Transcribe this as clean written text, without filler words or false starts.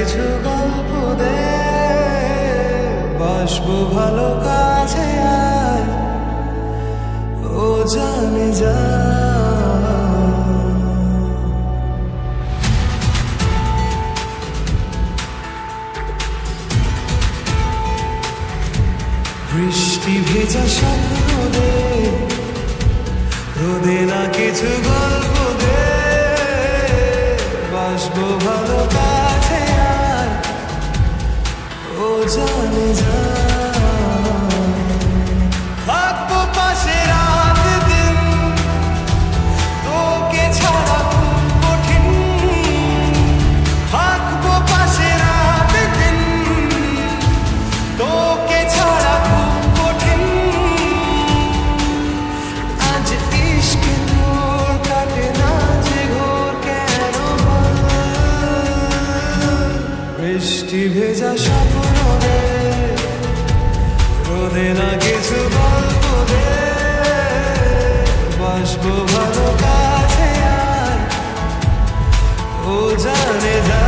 কিছু গল্প দে, বাসবো ভালো কাছে আয়, ও জানে যা। বৃষ্টি ভেজা স্বপ্ন দে, রোদে না কিছু গল্প দে, বাসবো ভালো কাছে আয়, ও জানে যা। থাকবো পাশে রাত দিন, তোকে ছাড়া খুব কঠিন। থাকবো পাশে রাত দিন, তোকে ছাড়া খুব কঠিন। আজ ইশকে তোর কাটে না যে ঘোর কেন বল। বৃষ্টি ভেজা স্বপ্ন দে, রোদে না কিছু গল্প দে, বাসবো ভালো কাছে আয়, ও জানে যা।